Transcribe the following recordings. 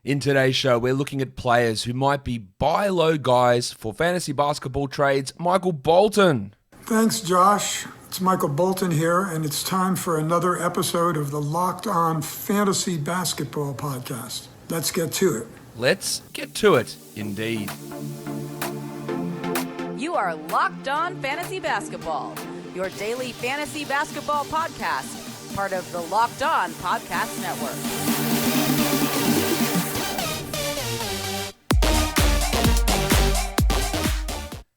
In today's show, we're looking at players who might be buy low guys for fantasy basketball trades. Michael Bolton. Thanks, Josh. It's Michael Bolton here, and it's time for another episode of the Locked On Fantasy Basketball Podcast. Let's get to it. Let's get to it, indeed. You are Locked On Fantasy Basketball, your daily fantasy basketball podcast, part of the Locked On Podcast Network.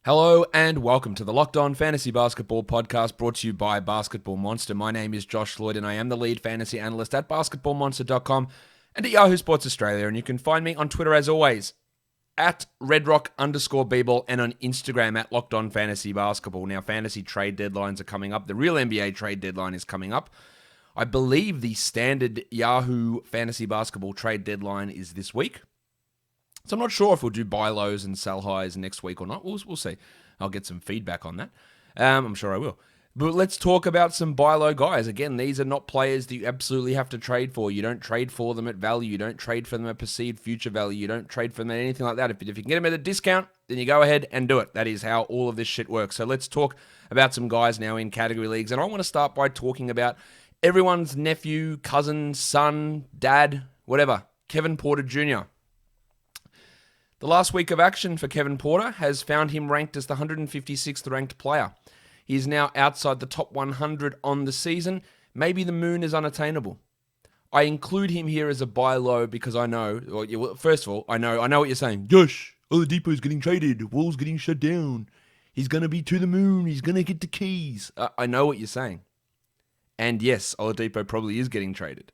Hello and welcome to the Locked On Fantasy Basketball Podcast brought to you by Basketball Monster. My name is Josh Lloyd and I am the lead fantasy analyst at basketballmonster.com and at Yahoo Sports Australia. And you can find me on Twitter as always at redrock_bball and on Instagram at Locked On Fantasy Basketball. Now, fantasy trade deadlines are coming up. The real NBA trade deadline is coming up. I believe the standard Yahoo Fantasy Basketball trade deadline is this week. So I'm not sure if we'll do buy lows and sell highs next week or not. We'll see. I'll get some feedback on that. I'm sure I will. But let's talk about some buy low guys. Again, these are not players that you absolutely have to trade for. You don't trade for them at value. You don't trade for them at perceived future value. You don't trade for them at anything like that. If you can get them at a discount, then you go ahead and do it. That is how all of this shit works. So let's talk about some guys now in category leagues. And I want to start by talking about everyone's nephew, cousin, son, dad, whatever, Kevin Porter Jr. The last week of action for Kevin Porter has found him ranked as the 156th ranked player. He is now outside the top 100 on the season. Maybe the moon is unattainable. I include him here as a buy low because I know, first of all, I know what you're saying. Josh, Oladipo's getting traded. Wall's getting shut down. He's going to be to the moon. He's going to get the keys. I know what you're saying. And yes, Oladipo probably is getting traded.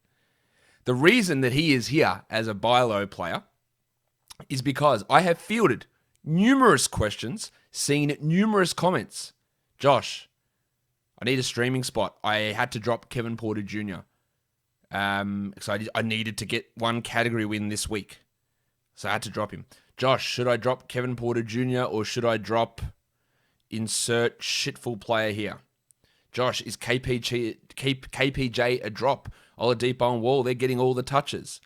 The reason that he is here as a buy low player is because I have fielded numerous questions, seen numerous comments. Josh, I need a streaming spot. I had to drop Kevin Porter Jr. So I needed to get one category win this week. So I had to drop him. Josh, should I drop Kevin Porter Jr. or should I drop insert shitful player here? Josh, is KPJ a drop? Oladipo and Wall, they're getting all the touches.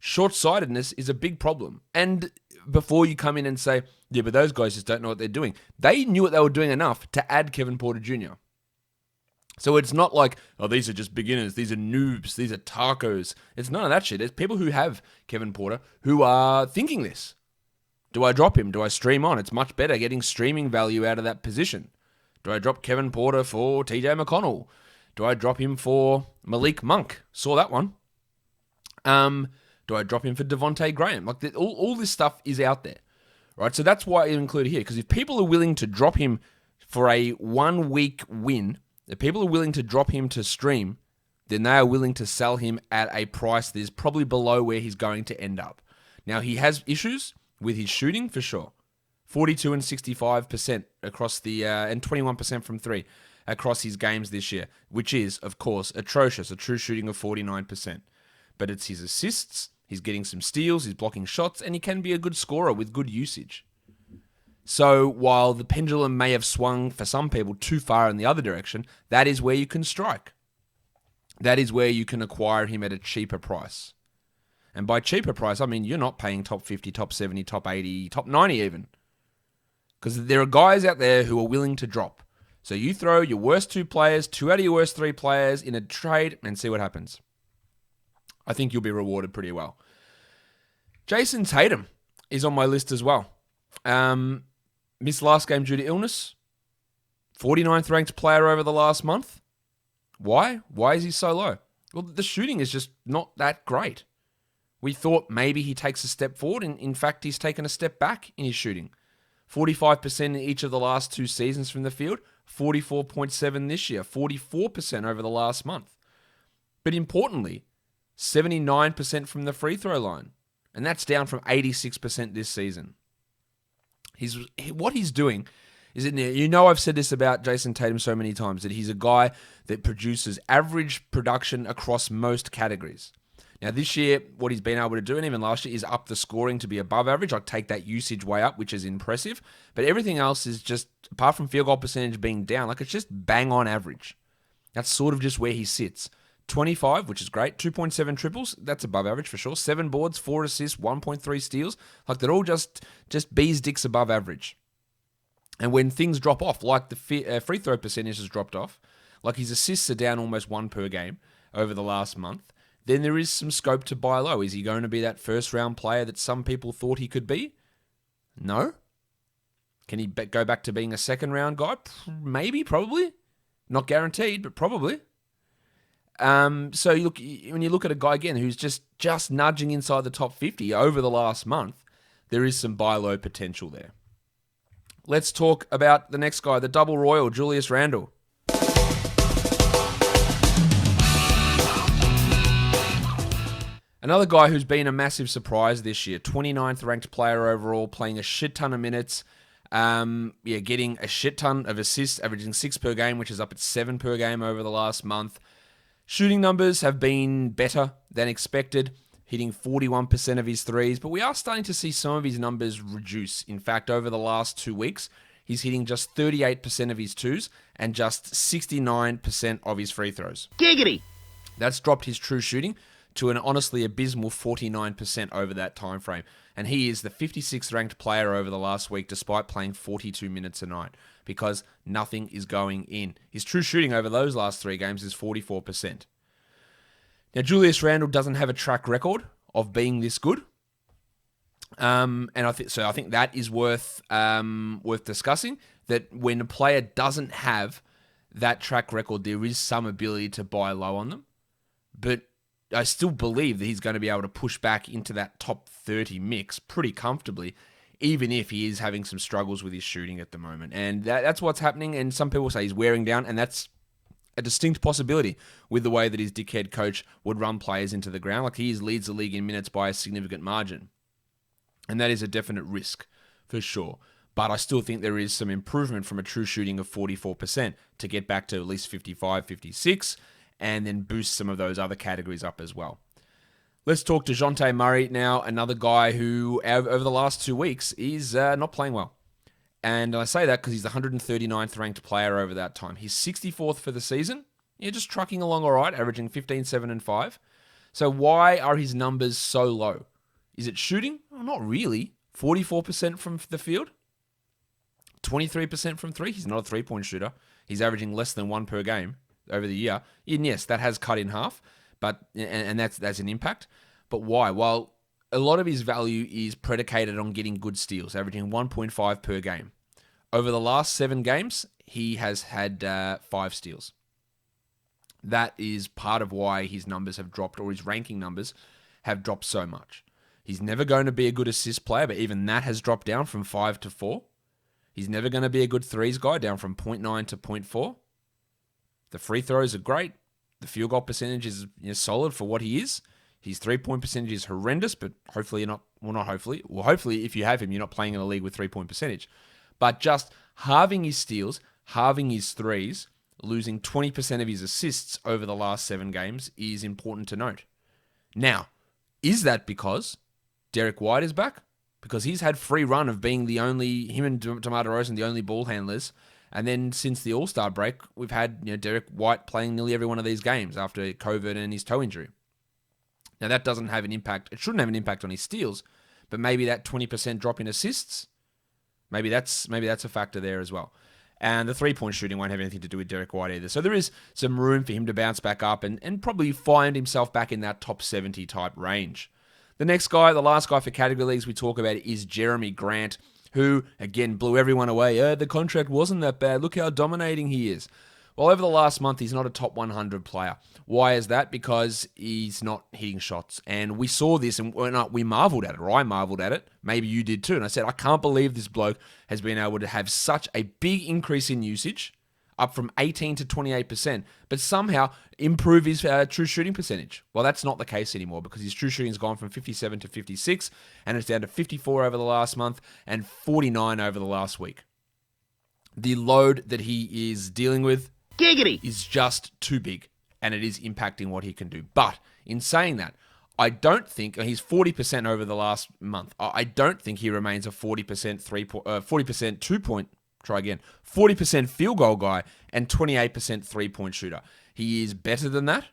Short-sightedness is a big problem. And before you come in and say, yeah, but those guys just don't know what they're doing. They knew what they were doing enough to add Kevin Porter Jr. So it's not like, oh, these are just beginners. These are noobs. These are tacos. It's none of that shit. It's people who have Kevin Porter who are thinking this. Do I drop him? Do I stream on? It's much better getting streaming value out of that position. Do I drop Kevin Porter for TJ McConnell? Do I drop him for Malik Monk? Saw that one. Do I drop him for Devontae Graham? Like all this stuff is out there, right? So that's why I include it here, because if people are willing to drop him for a 1 week win, if people are willing to drop him to stream, then they are willing to sell him at a price that is probably below where he's going to end up. Now, he has issues with his shooting for sure. 42 and 65% across the, and 21% from three across his games this year, which is, of course, atrocious, a true shooting of 49%. But it's his assists. He's getting some steals, he's blocking shots, and he can be a good scorer with good usage. So while the pendulum may have swung for some people too far in the other direction, that is where you can strike. That is where you can acquire him at a cheaper price. And by cheaper price, I mean you're not paying top 50, top 70, top 80, top 90 even. Because there are guys out there who are willing to drop. So you throw your worst two players, two out of your worst three players in a trade and see what happens. I think you'll be rewarded pretty well. Jayson Tatum is on my list as well. Missed last game due to illness. 49th ranked player over the last month. Why? Why is he so low? Well, the shooting is just not that great. We thought maybe he takes a step forward. And in fact, he's taken a step back in his shooting. 45% in each of the last two seasons from the field. 44.7 this year. 44% over the last month. But importantly, 79% from the free throw line. And that's down from 86% this season. What he's doing is, I've said this about Jayson Tatum so many times, that he's a guy that produces average production across most categories. Now this year, what he's been able to do, and even last year, is up the scoring to be above average. I'll take that usage way up, which is impressive. But everything else is just, apart from field goal percentage being down, like it's just bang on average. That's sort of just where he sits. 25, which is great. 2.7 triples, that's above average for sure. 7 boards, 4 assists, 1.3 steals. Like, they're all just bees dicks above average. And when things drop off, like the free throw percentage has dropped off, like his assists are down almost 1 per game over the last month, then there is some scope to buy low. Is he going to be that first-round player that some people thought he could be? No. Can he go back to being a second-round guy? Maybe, probably. Not guaranteed, but probably. So when you look at a guy, again, who's just nudging inside the top 50 over the last month, there is some buy low potential there. Let's talk about the next guy, the double royal, Julius Randle. Another guy who's been a massive surprise this year, 29th ranked player overall, playing a shit ton of minutes, getting a shit ton of assists, averaging 6 per game, which is up at 7 per game over the last month. Shooting numbers have been better than expected, hitting 41% of his threes, but we are starting to see some of his numbers reduce. In fact, over the last 2 weeks, he's hitting just 38% of his twos and just 69% of his free throws. Giggity! That's dropped his true shooting to an honestly abysmal 49% over that time frame. And he is the 56th ranked player over the last week despite playing 42 minutes a night because nothing is going in. His true shooting over those last 3 games is 44%. Now, Julius Randle doesn't have a track record of being this good. And I think that is worth discussing, that when a player doesn't have that track record, there is some ability to buy low on them. But I still believe that he's going to be able to push back into that top 30 mix pretty comfortably, even if he is having some struggles with his shooting at the moment. And that's what's happening. And some people say he's wearing down, and that's a distinct possibility with the way that his dickhead coach would run players into the ground. Like, he leads the league in minutes by a significant margin. And that is a definite risk, for sure. But I still think there is some improvement from a true shooting of 44% to get back to at least 55, 56, and then boost some of those other categories up as well. Let's talk to Dejounte Murray now, another guy who, over the last 2 weeks, is not playing well. And I say that because he's the 139th ranked player over that time. He's 64th for the season. Yeah, just trucking along all right, averaging 15, 7, and 5. So why are his numbers so low? Is it shooting? Well, not really. 44% from the field. 23% from 3. He's not a three-point shooter. He's averaging less than 1 per game over the year. And yes, that has cut in half, and that's an impact. But why? Well, a lot of his value is predicated on getting good steals, averaging 1.5 per game. Over the last 7 games, he has had 5 steals. That is part of why his numbers have dropped, or his ranking numbers have dropped so much. He's never going to be a good assist player, but even that has dropped down from 5 to 4. He's never going to be a good threes guy, down from 0.9 to 0.4. The free throws are great. The field goal percentage is solid for what he is. His 3-point percentage is horrendous, but hopefully you're not, well, not hopefully. Well, hopefully if you have him, you're not playing in a league with 3-point percentage. But just halving his steals, halving his threes, losing 20% of his assists over the last 7 games is important to note. Now, is that because Derek White is back? Because he's had free run of being him and DeMar DeRozan, the only ball handlers. And then since the All-Star break, we've had Derek White playing nearly every one of these games after COVID and his toe injury. Now, that doesn't have an impact. It shouldn't have an impact on his steals, but maybe that 20% drop in assists, maybe that's a factor there as well. And the 3-point shooting won't have anything to do with Derek White either. So there is some room for him to bounce back up and probably find himself back in that top 70 type range. The next guy, the last guy for category leagues we talk about is Jerami Grant, who, again, blew everyone away. The contract wasn't that bad. Look how dominating he is. Well, over the last month, he's not a top 100 player. Why is that? Because he's not hitting shots. And we saw this and we marveled at it, or I marveled at it. Maybe you did too. And I said, I can't believe this bloke has been able to have such a big increase in usage, up from 18 to 28%, but somehow improve his true shooting percentage. Well, that's not the case anymore because his true shooting has gone from 57 to 56, and it's down to 54 over the last month and 49 over the last week. The load that he is dealing with is just too big, and it is impacting what he can do. But in saying that, I don't think he's 40% over the last month. I don't think he remains a 40% 40% field goal guy and 28% 3-point shooter. He is better than that.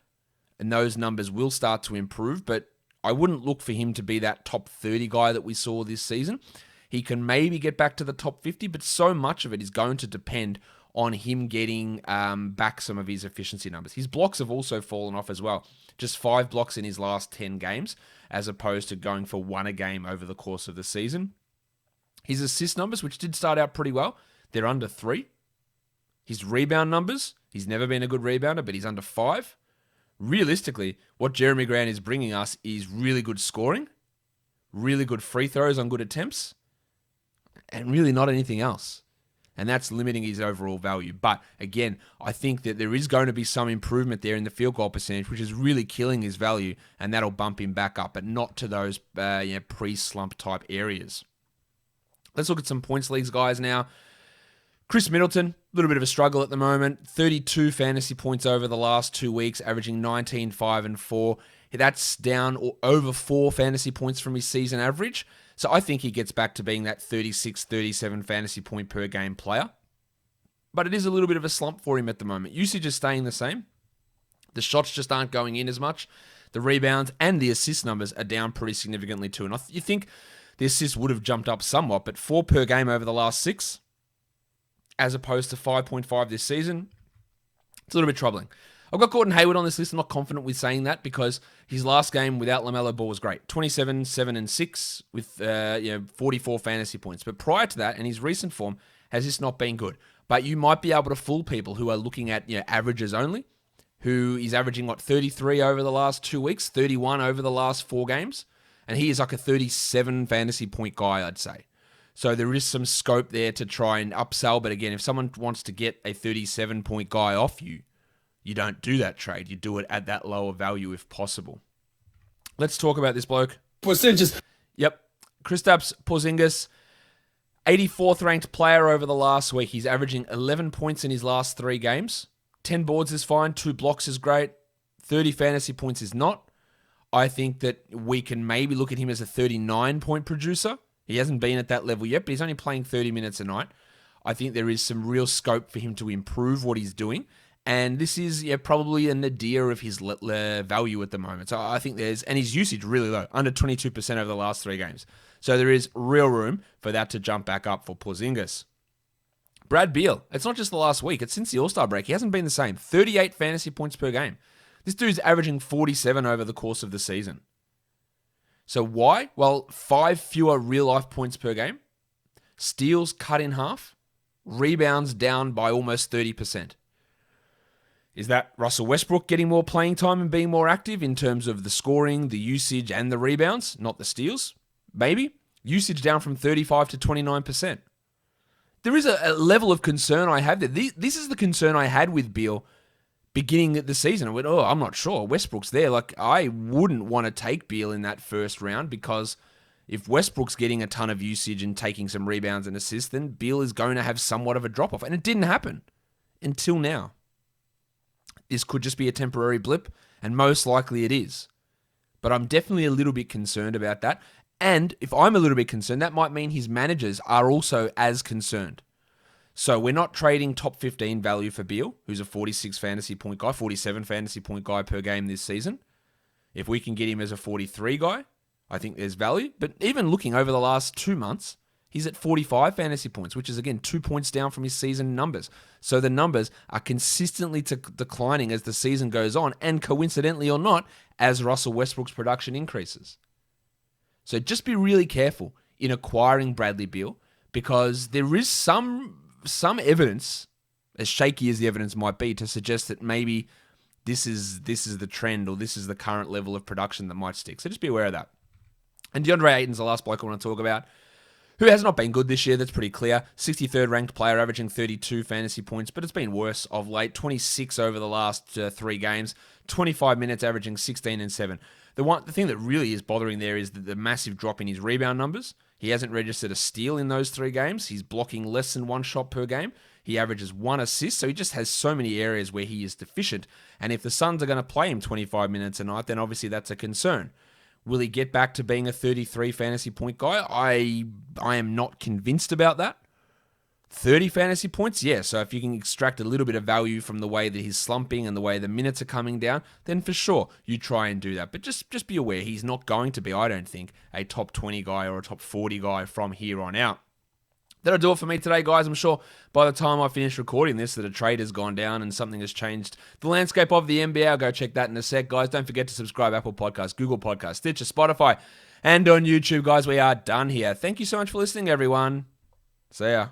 and those numbers will start to improve, but I wouldn't look for him to be that top 30 guy that we saw this season. He can maybe get back to the top 50, but so much of it is going to depend on him getting back some of his efficiency numbers. His blocks have also fallen off as well. Just 5 blocks in his last 10 games, as opposed to going for 1 a game over the course of the season. His assist numbers, which did start out pretty well, they're under 3. His rebound numbers, he's never been a good rebounder, but he's under 5. Realistically, what Jerami Grant is bringing us is really good scoring, really good free throws on good attempts, and really not anything else. And that's limiting his overall value. But again, I think that there is going to be some improvement there in the field goal percentage, which is really killing his value, and that'll bump him back up, but not to those pre-slump type areas. Let's look at some points leagues guys now. Khris Middleton, a little bit of a struggle at the moment. 32 fantasy points over the last 2 weeks, averaging 19, 5, and 4. That's down over 4 fantasy points from his season average. So I think he gets back to being that 36, 37 fantasy point per game player. But it is a little bit of a slump for him at the moment. Usage is staying the same. The shots just aren't going in as much. The rebounds and the assist numbers are down pretty significantly too. And you think the assists would have jumped up somewhat, but 4 per game over the last 6, as opposed to 5.5 this season, it's a little bit troubling. I've got Gordon Hayward on this list. I'm not confident with saying that because his last game without LaMelo Ball was great. 27, 7, and 6 with 44 fantasy points. But prior to that, and his recent form, has just not been good. But you might be able to fool people who are looking at averages only, who is averaging, 33 over the last 2 weeks, 31 over the last 4 games. And he is like a 37 fantasy point guy, I'd say. So there is some scope there to try and upsell. But again, if someone wants to get a 37-point guy off you, you don't do that trade. You do it at that lower value if possible. Let's talk about this bloke. Porzingis. Yep. Kristaps Porzingis, 84th ranked player over the last week. He's averaging 11 points in his last 3 games. 10 boards is fine. 2 blocks is great. 30 fantasy points is not. I think that we can maybe look at him as a 39-point producer. He hasn't been at that level yet, but he's only playing 30 minutes a night. I think there is some real scope for him to improve what he's doing. And this is probably a nadir of his value at the moment. So I think and his usage really low, under 22% over the last 3 games. So there is real room for that to jump back up for Porzingis. Brad Beal, it's not just the last week, it's since the All-Star break. He hasn't been the same. 38 fantasy points per game. This dude's averaging 47 over the course of the season. So why? Well, 5 fewer real-life points per game. Steals cut in half. Rebounds down by almost 30%. Is that Russell Westbrook getting more playing time and being more active in terms of the scoring, the usage, and the rebounds, not the steals? Maybe. Usage down from 35 to 29%. There is a level of concern I have there. This is the concern I had with Beal beginning of the season. I went, I'm not sure. Westbrook's there. I wouldn't want to take Beal in that first round because if Westbrook's getting a ton of usage and taking some rebounds and assists, then Beal is going to have somewhat of a drop-off. And it didn't happen until now. This could just be a temporary blip, and most likely it is. But I'm definitely a little bit concerned about that. And if I'm a little bit concerned, that might mean his managers are also as concerned. So we're not trading top 15 value for Beal, who's a 46 fantasy point guy, 47 fantasy point guy per game this season. If we can get him as a 43 guy, I think there's value. But even looking over the last 2 months, he's at 45 fantasy points, which is, again, 2 points down from his season numbers. So the numbers are consistently declining as the season goes on, and coincidentally or not, as Russell Westbrook's production increases. So just be really careful in acquiring Bradley Beal, because there is some evidence, as shaky as the evidence might be, to suggest that maybe this is the trend, or this is the current level of production that might stick. So just be aware of that. And Deandre Ayton's the last bloke I want to talk about, who has not been good this year. That's pretty clear. 63rd ranked player, averaging 32 fantasy points, but it's been worse of late. 26 over the last 3 games, 25 minutes, averaging 16 and 7. The thing that really is bothering there is the massive drop in his rebound numbers. He hasn't registered a steal in those 3 games. He's blocking less than 1 shot per game. He averages 1 assist, so he just has so many areas where he is deficient. And if the Suns are going to play him 25 minutes a night, then obviously that's a concern. Will he get back to being a 33 fantasy point guy? I am not convinced about that. 30 fantasy points? Yeah, so if you can extract a little bit of value from the way that he's slumping and the way the minutes are coming down, then for sure, you try and do that. But just be aware, he's not going to be, I don't think, a top 20 guy or a top 40 guy from here on out. That'll do it for me today, guys. I'm sure by the time I finish recording this that a trade has gone down and something has changed the landscape of the NBA. I'll go check that in a sec, guys. Don't forget to subscribe Apple Podcasts, Google Podcasts, Stitcher, Spotify, and on YouTube, guys. We are done here. Thank you so much for listening, everyone. See ya.